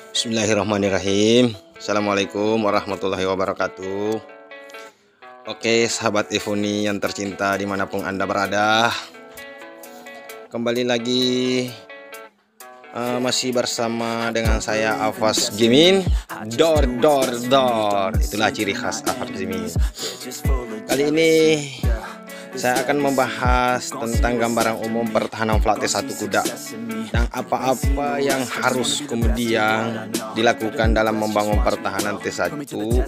Bismillahirrahmanirrahim. Assalamualaikum warahmatullahi wabarakatuh. Oke, sahabat Evoni yang tercinta dimanapun Anda berada, kembali lagi masih bersama dengan saya Afas Gaming. Dor. Itulah ciri khas Afas Gaming. Kali ini saya akan membahas tentang gambaran umum pertahanan flat T1 kuda dan apa-apa yang harus kemudian dilakukan dalam membangun pertahanan T1 itu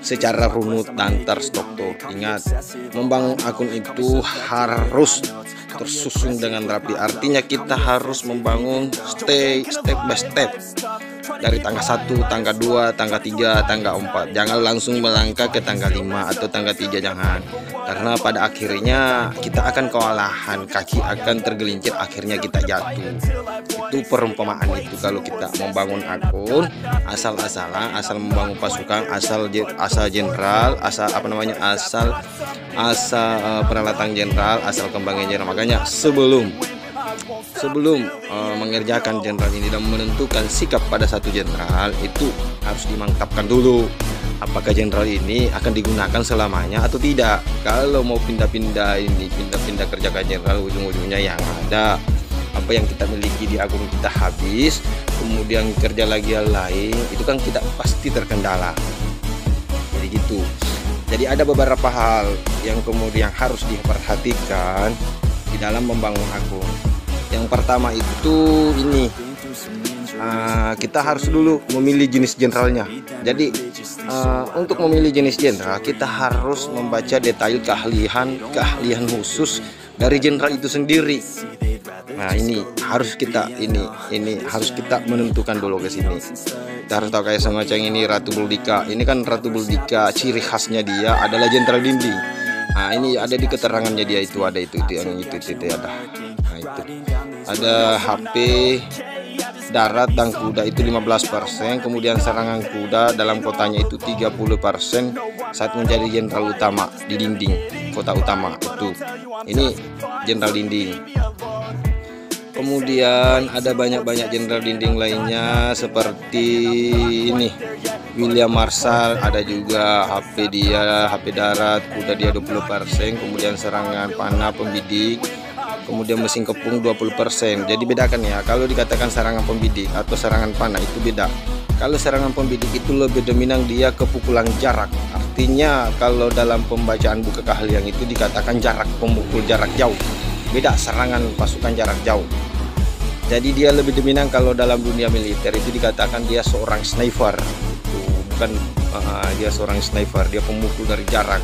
secara runut dan terstruktur. Ingat, membangun akun itu harus tersusun dengan rapi. Artinya kita harus membangun step by step. Dari tangga 1, tangga 2, tangga 3, tangga 4. Jangan langsung melangkah ke tangga 5 atau tangga 3, jangan. Karena pada akhirnya kita akan kewalahan, kaki akan tergelincir, akhirnya kita jatuh. Itu perumpamaan itu kalau kita membangun akun asal-asalan, asal membangun pasukan, asal jenderal, asal peralatan jenderal, asal kembangnya jenderal. Makanya sebelum mengerjakan jenderal ini dan menentukan sikap pada satu jenderal, itu harus dimantapkan dulu apakah jenderal ini akan digunakan selamanya atau tidak. Kalau mau pindah-pindah kerjakan jenderal, ujung-ujungnya yang ada apa yang kita miliki di akun kita habis, kemudian kerja lagi yang lain, itu kan kita pasti terkendala. Jadi gitu. Jadi ada beberapa hal yang kemudian harus diperhatikan di dalam membangun akun. Yang pertama itu ini, kita harus dulu memilih jenis jenderalnya. Jadi untuk memilih jenis jenderal, kita harus membaca detail keahlian khusus dari jenderal itu sendiri. Nah, ini harus kita harus kita menentukan dulu ke sini. Kita harus tahu kayak semacam ini Ratu Buldika. Ini kan Ratu Buldika, ciri khasnya dia adalah jenderal dinding. Nah, ini ada di keterangannya dia itu ada itu ada. Nah, itu ada HP darat dan kuda itu 15%, kemudian serangan kuda dalam kotanya itu 30% saat menjadi jenderal utama di dinding kota utama itu. Ini jenderal dinding. Kemudian ada banyak jenderal dinding lainnya seperti ini William Marshall, ada juga HP darat, kuda dia 20%, kemudian serangan panah pembidik, kemudian mesin kepung 20%. Jadi bedakan ya, kalau dikatakan serangan pembidik atau serangan panah itu beda. Kalau serangan pembidik itu lebih dominan dia ke pukulan jarak. Artinya kalau dalam pembacaan buku keahlian itu dikatakan jarak, pemukul jarak jauh. Beda serangan pasukan jarak jauh. Jadi dia lebih dominan kalau dalam dunia militer itu dikatakan dia seorang sniper. Bukan dia seorang sniper, dia pemukul dari jarak.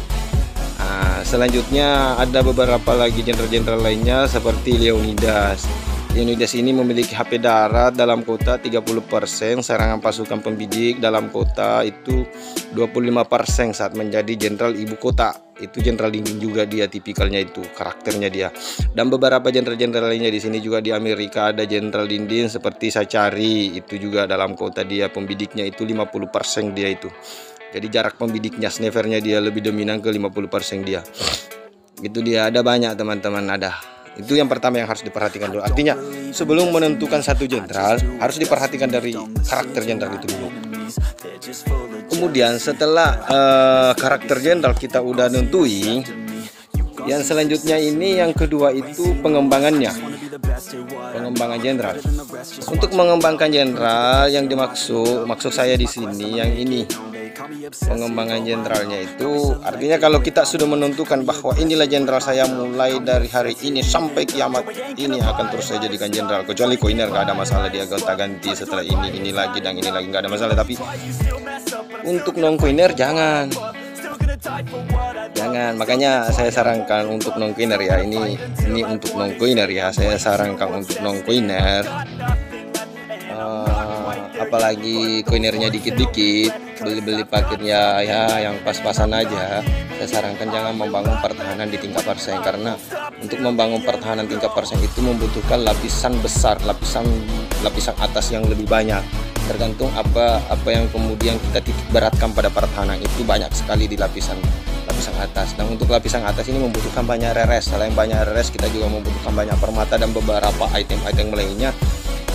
Selanjutnya ada beberapa lagi jenderal-jenderal lainnya seperti Leonidas. Leonidas ini memiliki HP darat dalam kota 30%, serangan pasukan pembidik dalam kota itu 25% saat menjadi jenderal ibu kota. Itu jenderal dinding juga dia, tipikalnya itu, karakternya dia. Dan beberapa jenderal-jenderal lainnya di sini juga di Amerika ada jenderal dinding seperti Sachari, itu juga dalam kota dia pembidiknya itu 50% dia itu. Jadi jarak pembidiknya, snipernya dia lebih dominan ke 50% dia. Itu dia, ada banyak teman-teman, ada. Itu yang pertama yang harus diperhatikan dulu. Artinya sebelum menentukan satu jenderal harus diperhatikan dari karakter jenderal itu dulu. Kemudian setelah karakter jenderal kita udah nentuin, yang selanjutnya ini yang kedua itu pengembangan jenderal. Untuk mengembangkan jenderal yang maksud saya di sini yang ini. Pengembangan jenderalnya itu artinya kalau kita sudah menentukan bahwa inilah jenderal saya mulai dari hari ini sampai kiamat ini akan terus saya jadikan jenderal, kecuali koiner nggak ada masalah, dia gonta-ganti setelah ini lagi dan ini lagi nggak ada masalah. Tapi untuk non koiner jangan, makanya saya sarankan untuk non koiner ya, ini untuk non koiner ya, saya sarankan untuk non koiner, apalagi koinernya dikit-dikit, beli paketnya ya yang pas-pasan aja. Saya sarankan jangan membangun pertahanan di tingkat persen, karena untuk membangun pertahanan tingkat persen itu membutuhkan lapisan besar, lapisan atas yang lebih banyak. Tergantung apa yang kemudian kita titik beratkan pada pertahanan, itu banyak sekali di lapisan atas. Dan untuk lapisan atas ini membutuhkan banyak reres. Selain banyak reres, kita juga membutuhkan banyak permata dan beberapa item-item lainnya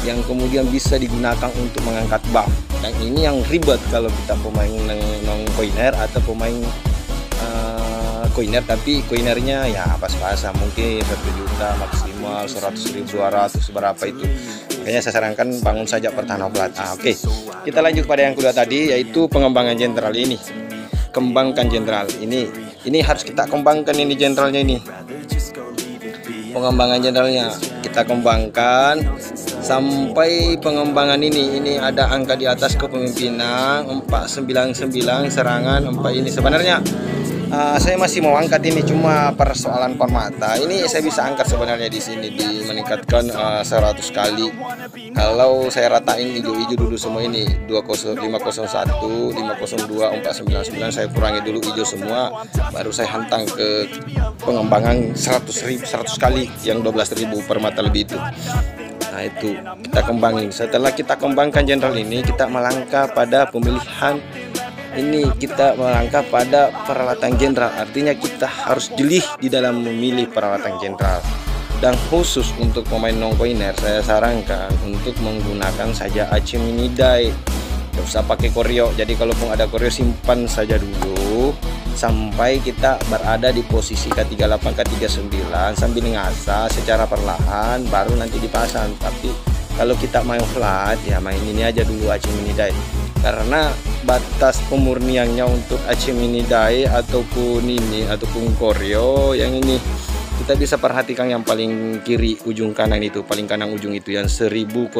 yang kemudian bisa digunakan untuk mengangkat buff. Yang ini yang ribet kalau kita pemain non coiner atau pemain coiner, tapi coinernya ya pas-pasan, mungkin 1 juta maksimal 100.000 200 berapa itu. Makanya saya sarankan bangun saja pertahanan plat. Oke. Kita lanjut pada yang kedua tadi, yaitu pengembangan jenderal ini. Kembangkan jenderal ini harus kita kembangkan ini jenderalnya ini. Pengembangan jenderalnya kita kembangkan sampai pengembangan ini ada angka di atas kepemimpinan 499 serangan 4 ini. Sebenarnya saya masih mau angkat ini, cuma persoalan permata ini saya bisa angkat sebenarnya di sini, di meningkatkan 100 kali. Kalau saya ratain hijau-hijau dulu semua ini 501, 502, 499 saya kurangi dulu hijau semua, baru saya hantang ke pengembangan 100 kali yang 12.000 permata lebih itu. Nah itu kita kembangin. Setelah kita kembangkan jenderal ini, kita melangkah pada pemilihan. Ini kita melangkah pada peralatan jenderal, artinya kita harus jeli di dalam memilih peralatan jenderal. Dan khusus untuk pemain non coiner saya sarankan untuk menggunakan saja Achimenidai, tidak usah pakai koreo. Jadi kalaupun ada koreo simpan saja dulu sampai kita berada di posisi K38 K39 sambil ngasah secara perlahan, baru nanti dipasang. Tapi kalau kita main flat ya main ini aja dulu Achimenidai, karena batas pemurniannya untuk Achimenidai ataupun koreo yang ini kita bisa perhatikan yang paling kiri ujung kanan itu, paling kanan ujung itu yang 1096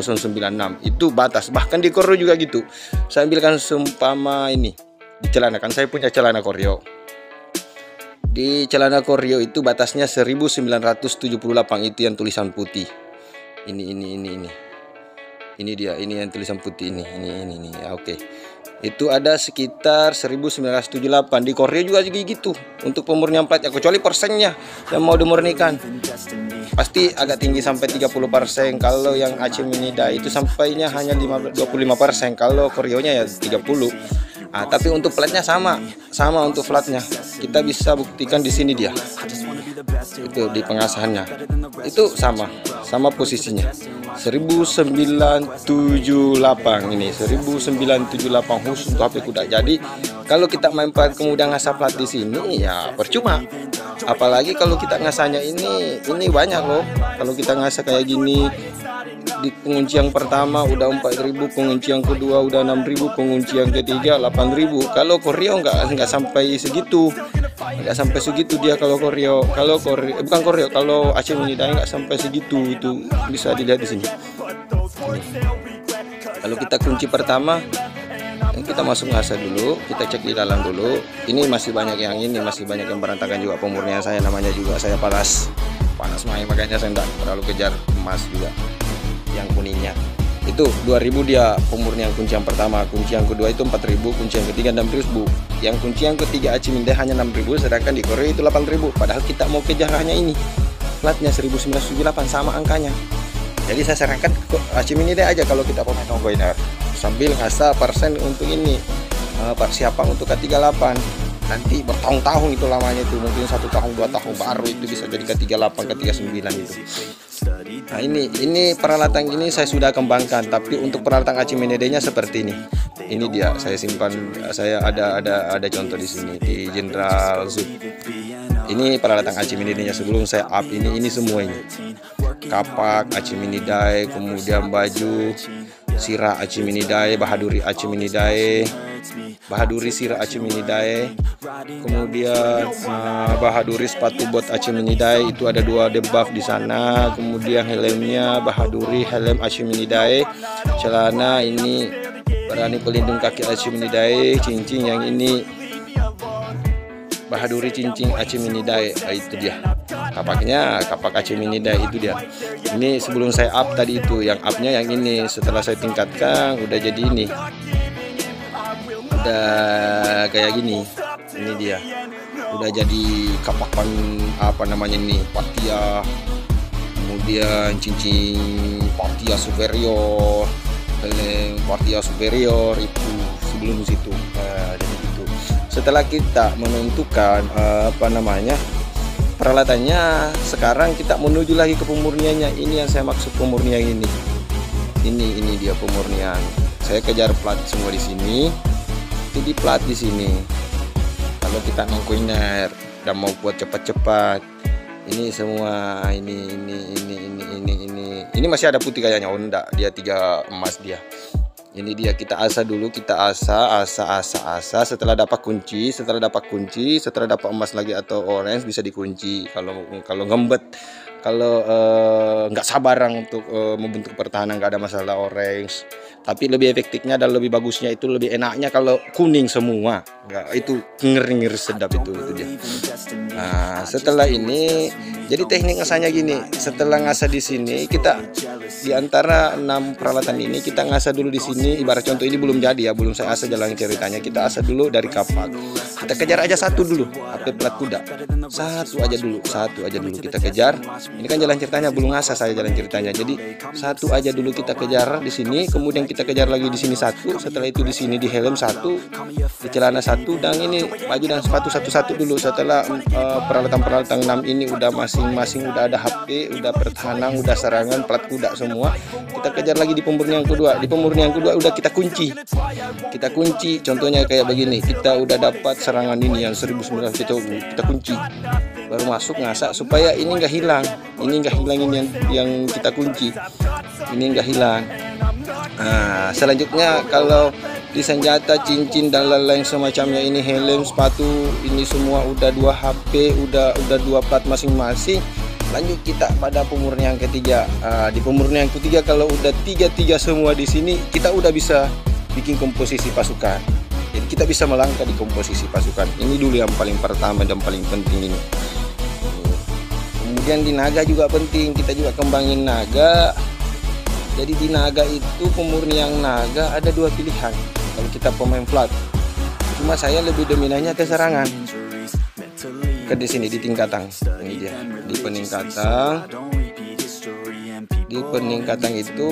itu batas. Bahkan di koreo juga gitu. Saya ambilkan seumpama ini di celana, kan saya punya celana koreo. Di celana koreo itu batasnya 1978, itu yang tulisan putih. Ini dia, ini yang tulisan putih ini ya, oke. Itu ada sekitar 1978 di Korea juga gitu untuk pemurnian platnya, kecuali persennya yang mau dimurnikan pasti agak tinggi sampai 30%. Kalau yang Achimenidai itu sampainya hanya 25%, kalau koreonya ya 30. Tapi untuk platnya sama untuk flatnya kita bisa buktikan di sini dia. Itu di pengasahannya itu sama posisinya 1978 ini 1978 khusus untuk HP kuda. Jadi kalau kita main plat kemudian ngasah plat di sini ya percuma, apalagi kalau kita ngasahnya ini banyak loh. Kalau kita ngasah kayak gini di pengunci yang pertama udah 4.000, pengunci yang kedua udah 6.000, pengunci yang ketiga 8.000. Kalau koreo nggak sampai segitu, dia. Kalau koreo bukan koreo, kalau Achimenidai nggak sampai segitu, itu bisa dilihat di sini. Kalau kita kunci pertama kita masuk ngasah dulu, kita cek di dalam dulu. Ini masih banyak yang berantakan juga pemurnian saya, namanya juga saya panas main, makanya saya enggak terlalu kejar emas juga. Yang kuningnya itu 2000 dia pemurnian kunci yang pertama, kunci yang kedua itu 4000, kunci yang ketiga 6000, yang kunci yang ketiga Achimenidai hanya 6000, sedangkan di Korea itu 8000. Padahal kita mau kejar hanya ini platnya 1978 sama angkanya. Jadi saya sarankan Achimenidai aja kalau kita pemain non coiner, sambil ngasah persen untuk ini persiapan untuk K38. Nanti bertahun-tahun itu lamanya, itu mungkin 1 tahun 2 tahun baru itu bisa jadi K38 K39 itu. Nah ini peralatan ini saya sudah kembangkan, tapi untuk peralatan Achimenidai-nya seperti ini. Ini dia saya simpan, saya ada contoh di sini di Jenderal Zub. Ini peralatan Achimenidai-nya sebelum saya up ini semuanya. Kapak Achimenidai, kemudian baju Sirah Achimenidai, Bahaduri Achimenidai, Bahaduri Sirah Achimenidai, kemudian Bahaduri sepatu bot Achimenidai, itu ada 2 debuff di sana. Kemudian helmnya Bahaduri helm Achimenidai, celana ini berani pelindung kaki Achimenidai, cincin yang ini Bahaduri cincin Achimenidai, itu dia. Kapaknya kapak Achimenidai, itu dia. Ini sebelum saya up tadi itu, yang upnya yang ini. Setelah saya tingkatkan udah jadi ini, udah kayak gini. Ini dia udah jadi kapakan apa namanya ini, Partia, kemudian cincin Partia superior, helm Partia superior itu sebelum situ. Jadi gitu. Setelah kita menentukan peralatannya, sekarang kita menuju lagi ke pemurniannya. Ini yang saya maksud pemurnian ini. Ini dia pemurnian. Saya kejar plat semua di sini. Itu di plat di sini. Kalau kita nongkuiner dan mau buat cepat-cepat, ini semua ini masih ada putih kayaknya. Oh enggak, dia 3 emas dia. Ini dia, kita asa dulu, kita asa. Setelah dapat kunci, setelah dapat emas lagi atau orange bisa dikunci. Kalau ngembet, kalau nggak sabaran untuk membentuk pertahanan, nggak ada masalah orange. Tapi lebih efektifnya dan lebih bagusnya itu, lebih enaknya kalau kuning semua. Itu ngeri sedap itu dia. Nah, setelah ini jadi teknik ngasahnya gini. Setelah ngasah di sini, kita di antara 6 peralatan ini kita ngasah dulu di sini. Ibarat contoh ini belum jadi ya, belum saya asah jalan ceritanya. Kita asah dulu dari kapak. Kita kejar aja satu dulu, HP plat kuda. Satu aja dulu kita kejar. Ini kan jalan ceritanya, belum ngasah saya jalan ceritanya. Jadi satu aja dulu kita kejar di sini, kemudian kita kejar lagi di sini satu. Setelah itu di sini di helm satu, di celana satu, dan ini baju dan sepatu satu-satu dulu. Setelah peralatan 6 ini udah masing-masing udah ada HP, udah pertahanan, udah serangan, plat kuda semua. Kita kejar lagi di pemurnian kedua. Di pemurnian kedua udah kita kunci. Contohnya kayak begini. Kita udah dapat serangan ini yang 1900 kita kunci. Baru masuk ngasah supaya ini nggak hilang. Ini yang kita kunci. Ini nggak hilang. Nah, selanjutnya kalau di senjata, cincin dan lain-lain semacamnya, ini helm, sepatu, ini semua udah 2 HP, udah 2 plat masing-masing. Lanjut kita pada pemurnian ketiga. Di pemurnian ketiga kalau udah 3 semua di sini, kita udah bisa bikin komposisi pasukan. Jadi kita bisa melangkah di komposisi pasukan. Ini dulu yang paling pertama dan paling penting ini. Kemudian di naga juga penting, kita juga kembangin naga. Jadi di naga itu, pemurnian naga ada 2 pilihan kalau kita pemain flat. Cuma saya lebih dominannya ke serangan. Ke di sini di tingkatan. Ini dia. Di peningkatan itu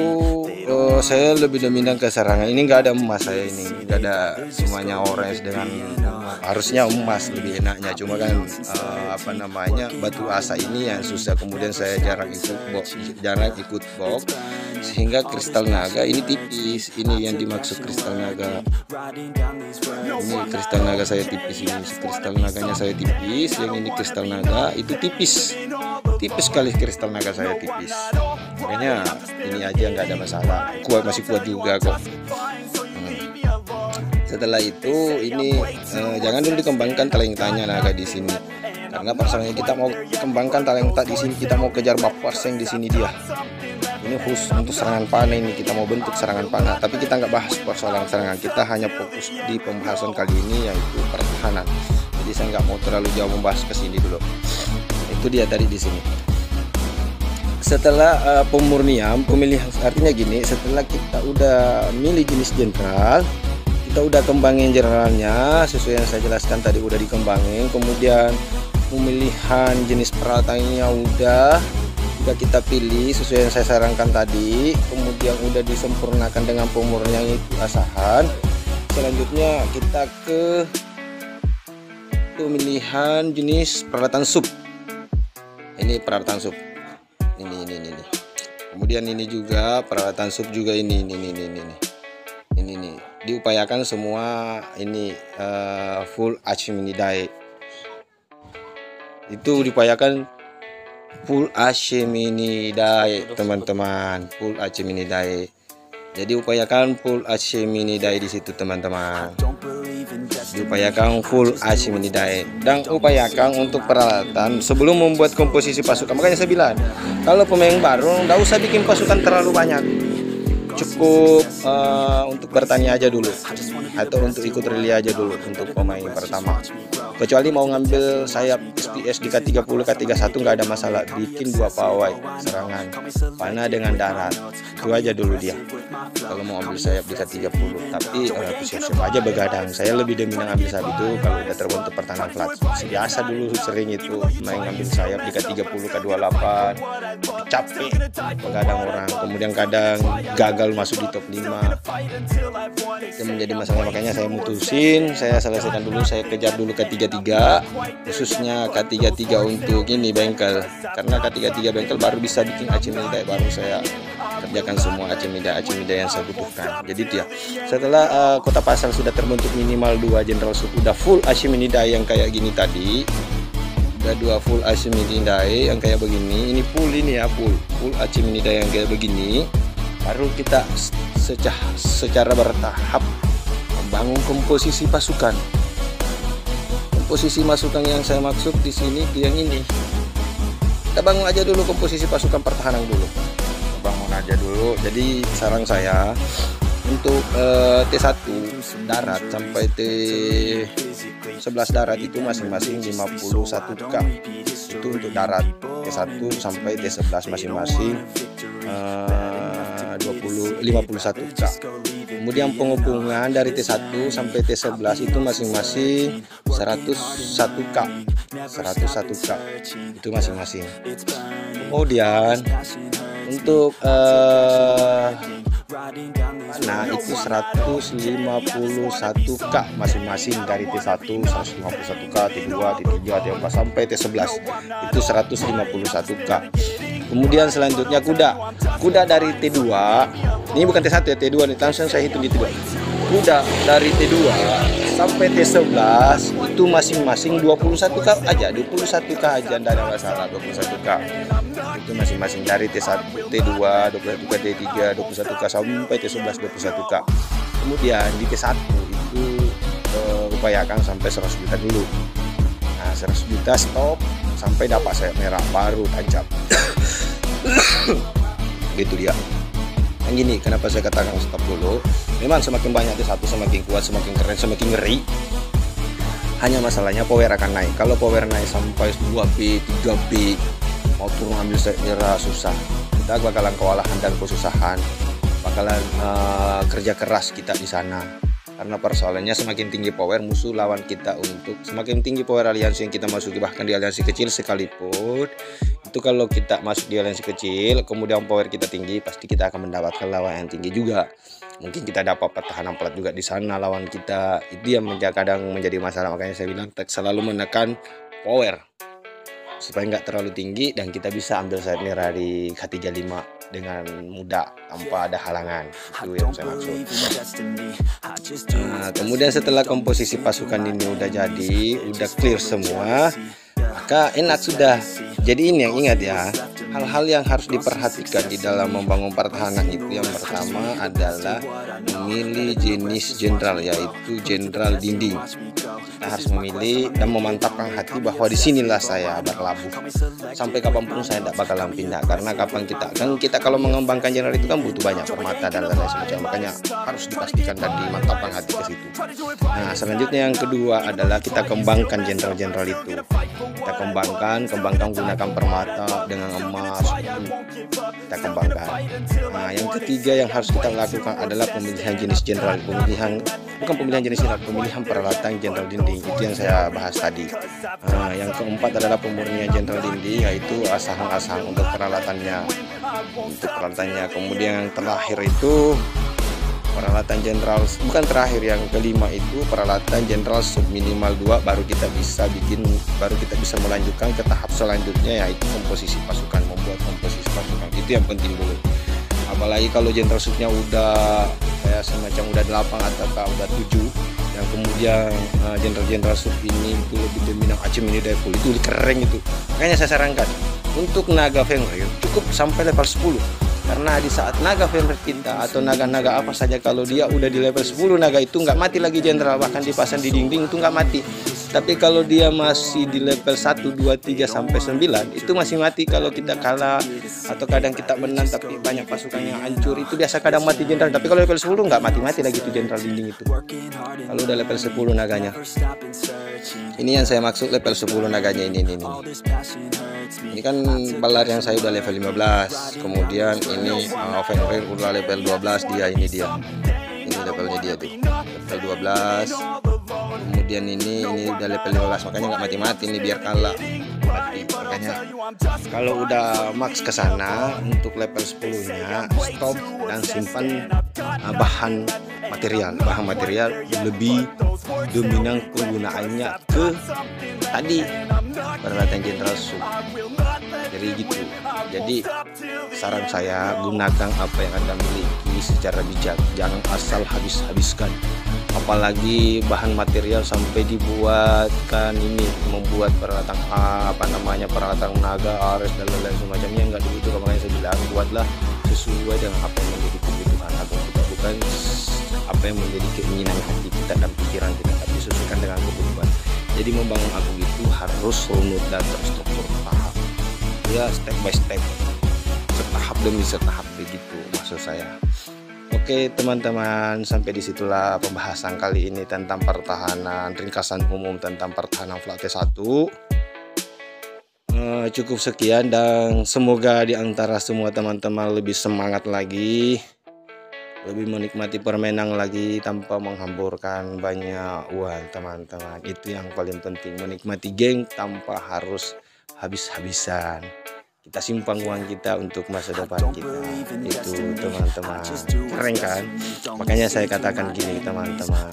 saya lebih dominan ke serangan. Ini nggak ada emas, saya ini nggak ada semuanya orange dengan harusnya emas lebih enaknya. Cuma kan batu asa ini yang susah. Kemudian saya jarang ikut box sehingga kristal naga ini tipis. Ini yang dimaksud kristal naga. Ini kristal naga saya tipis, ini kristal naganya saya tipis. Yang ini kristal naga itu tipis sekali, kristal naga saya tipis. Makanya ini aja nggak ada masalah, masih kuat juga kok. Setelah itu ini jangan dulu dikembangkan talentanya naga di sini, karena pasalnya kita mau kembangkan talenta di sini, kita mau kejar baparseng di sini dia. Ini khusus untuk serangan panah, ini kita mau bentuk serangan panah, tapi kita nggak bahas persoalan serangan, kita hanya fokus di pembahasan kali ini yaitu pertahanan. Jadi saya nggak mau terlalu jauh membahas ke sini dulu. Itu dia tadi di sini. Setelah pemurnian, pemilihan, artinya gini, setelah kita udah milih jenis jenderal, kita udah kembangin jenderalnya sesuai yang saya jelaskan tadi, udah dikembangin. Kemudian pemilihan jenis peralatannya udah kita pilih sesuai yang saya sarankan tadi. Kemudian udah disempurnakan dengan pemurnian itu asahan. Selanjutnya kita ke pemilihan jenis peralatan sub. Ini peralatan sub. Ini. Kemudian ini juga peralatan sub juga ini nih. Diupayakan semua ini full Archiminidae. Itu diupayakan full Archiminidae, teman-teman, full Archiminidae. Jadi upayakan full Archiminidae di situ, teman-teman. Diupayakan full Archiminidae, dan upayakan untuk peralatan sebelum membuat komposisi pasukan. Makanya saya bilang, kalau pemain baru nggak usah bikin pasukan terlalu banyak, cukup untuk bertani aja dulu, atau untuk ikut rally aja dulu untuk pemain pertama. Kecuali mau ngambil sayap SPS di K30, K31 nggak ada masalah, bikin 2 pawai serangan panah dengan darat, itu aja dulu dia. Kalau mau ambil sayap di K30, tapi siap-siap aja begadang. Saya lebih dominan ambil sayap itu kalau udah terbentuk pertahanan flat. Biasa dulu sering itu main ngambil sayap di K30, K28, capek begadang orang, kemudian kadang gagal masuk di top 5. Itu menjadi masalah, makanya saya mutusin, saya selesaikan dulu, saya kejar dulu K33, khususnya K33 untuk ini bengkel, karena K33 bengkel baru bisa bikin Archiminidae, baru saya mengerjakan semua acemida yang saya butuhkan. Jadi itu ya, setelah kota pasang sudah terbentuk minimal 2 general sub, udah full acemida yang kayak gini tadi, udah 2 full acemida yang kayak begini, ini full ini ya, full acemida yang kayak begini, baru kita secara bertahap membangun komposisi pasukan. Komposisi pasukan yang saya maksud di sini yang ini. Kita bangun aja dulu komposisi pasukan pertahanan dulu. Bangun aja dulu. Jadi saran saya untuk T1 darat sampai T11 darat itu masing-masing 51k. Itu untuk darat. T1 sampai T11 masing-masing 51k. Kemudian penghubungan dari T1 sampai T11 itu masing-masing 101k. Itu masing-masing. Kemudian untuk nah itu 151k masing-masing dari T1, 151k, T2, T3, T4 sampai T11 itu 151k. Kemudian selanjutnya kuda dari T2, ini bukan T1 ya, T2 nih, langsung saya hitung di T2. Kuda dari T2 sampai T11 itu masing-masing 21k aja, 21k aja, tidak ada masalah, 21k. Itu masing-masing dari T1, T2, 21k, T3, 21k sampai T11 21k. Kemudian di T1 itu upayakan sampai 100 juta dulu. Nah, 100 juta stop sampai dapat sayap merah baru tancap. Gitu dia. Yang gini, kenapa saya katakan stop dulu? Memang semakin banyak T1 semakin kuat, semakin keren, semakin ngeri. Hanya masalahnya power akan naik. Kalau power naik sampai 2B, 3B, mau turun ambil sayap merah susah. Kita bakalan kewalahan dan kesusahan. Bakalan kerja keras kita di sana. Karena persoalannya semakin tinggi power musuh lawan kita, untuk semakin tinggi power aliansi yang kita masuki, bahkan di aliansi kecil sekalipun itu, kalau kita masuk di aliansi kecil kemudian power kita tinggi, pasti kita akan mendapatkan lawan yang tinggi juga. Mungkin kita dapat pertahanan pelat juga di sana lawan kita. Itu yang kadang menjadi masalah. Makanya saya bilang selalu menekan power supaya nggak terlalu tinggi dan kita bisa ambil sayap merah di K35 dengan mudah tanpa ada halangan. Itu yang saya maksud. Nah, kemudian setelah komposisi pasukan ini udah jadi, udah clear semua, maka enak sudah. Jadi ini yang ingat ya, hal-hal yang harus diperhatikan di dalam membangun pertahanan itu, yang pertama adalah memilih jenis jenderal, yaitu jenderal dinding. Kita harus memilih dan memantapkan hati bahwa disinilah saya berlabuh. Sampai kapanpun saya tidak bakalan pindah, karena kapan kita kalau mengembangkan jenderal itu kan butuh banyak permata dan lain-lain semacam. Makanya harus dipastikan dan dimantapkan hati ke situ. Nah, selanjutnya yang kedua adalah kita kembangkan jenderal-jenderal itu. Kita kembangkan gunakan permata dengan emas, kita kembangkan. Nah, yang ketiga yang harus kita lakukan adalah pemilihan jenis jenderal, pemilihan peralatan jenderal dinding. Itu yang saya bahas tadi. Nah, yang keempat adalah pemurnian jenderal dinding, yaitu asahan-asahan untuk peralatannya. Kemudian yang terakhir itu peralatan jenderal, bukan terakhir, yang kelima itu peralatan jenderal sub minimal 2, baru kita bisa melanjutkan ke tahap selanjutnya, yaitu komposisi pasukan, membuat komposisi pasukan. Itu yang penting dulu. Apalagi kalau jenderal subnya udah kayak semacam udah 8 atau udah 7, yang kemudian jenderal sub ini itu lebih dominan acemida full, itu keren itu. Makanya saya sarankan untuk naga Fenrir cukup sampai level 10. Karena di saat naga Fenrir kita atau naga-naga apa saja, kalau dia udah di level 10 naga itu nggak mati lagi jenderal, bahkan dipasang di dinding itu nggak mati. Tapi kalau dia masih di level 1, 2, 3 sampai 9 itu masih mati kalau kita kalah atau kadang kita menang tapi banyak pasukan yang hancur, itu biasa kadang mati jenderal. Tapi kalau level 10 nggak mati-mati lagi itu jenderal dinding itu. Kalau udah level 10 naganya. Ini yang saya maksud level 10 naganya ini. Ini kan balar yang saya udah level 15. Kemudian ini Fenrir udah level 12 dia. Ini levelnya dia tuh. Level 12. Kemudian ini udah level 15, makanya nggak mati-mati ini biar kalah mati. Makanya kalau udah max ke sana untuk level 10-nya stop dan simpan bahan material lebih dominan penggunaannya ke tadi peralatan Jenderal Sub. Jadi gitu. Jadi saran saya, gunakan apa yang Anda miliki secara bijak, jangan asal habis-habiskan. Apalagi bahan material sampai dibuatkan ini, membuat peralatan peralatan naga, ares dan lain-lain semacamnya, nggak dibutuhkan. Makanya saya bilang buatlah sesuai dengan apa yang menjadi kebutuhan agung kita, bukan apa yang menjadi keinginan hati kita dan pikiran kita, tapi sesuaikan dengan kebutuhan. Jadi membangun agung itu harus runut dan terstruktur, tahap ya, step by step, setahap demi setahap, begitu maksud saya. Oke teman-teman, sampai disitulah pembahasan kali ini tentang pertahanan, ringkasan umum tentang pertahanan flat T1. Cukup sekian, dan semoga di antara semua teman-teman lebih semangat lagi, lebih menikmati permainan lagi tanpa menghamburkan banyak uang teman-teman. Itu yang paling penting, menikmati geng tanpa harus habis-habisan. Kita simpan uang kita untuk masa depan kita. Itu teman-teman, keren kan? Makanya saya katakan gini teman-teman,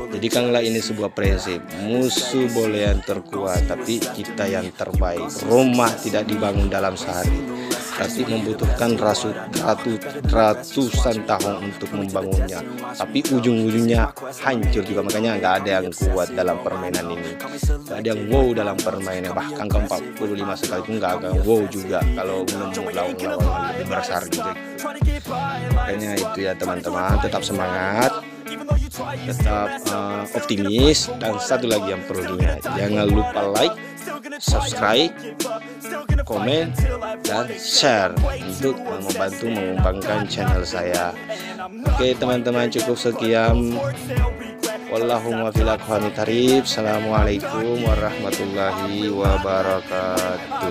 jadikanlah ini sebuah prinsip. Musuh boleh yang terkuat, tapi kita yang terbaik. Rumah tidak dibangun dalam sehari, tapi membutuhkan ratusan tahun untuk membangunnya, tapi ujung-ujungnya hancur juga. Makanya nggak ada yang kuat dalam permainan ini, nggak ada yang wow dalam permainan. Bahkan ke 45 sekalipun nggak akan wow juga kalau menembus lawan-lawan lebih besar gitu. Makanya itu ya teman-teman, tetap semangat, tetap optimis, dan satu lagi yang perlu diingat, jangan lupa like, subscribe, komen, dan share untuk membantu mengembangkan channel saya. Oke teman-teman, cukup sekian. Wallahumma fil aqwamit tharib. Assalamualaikum warahmatullahi wabarakatuh.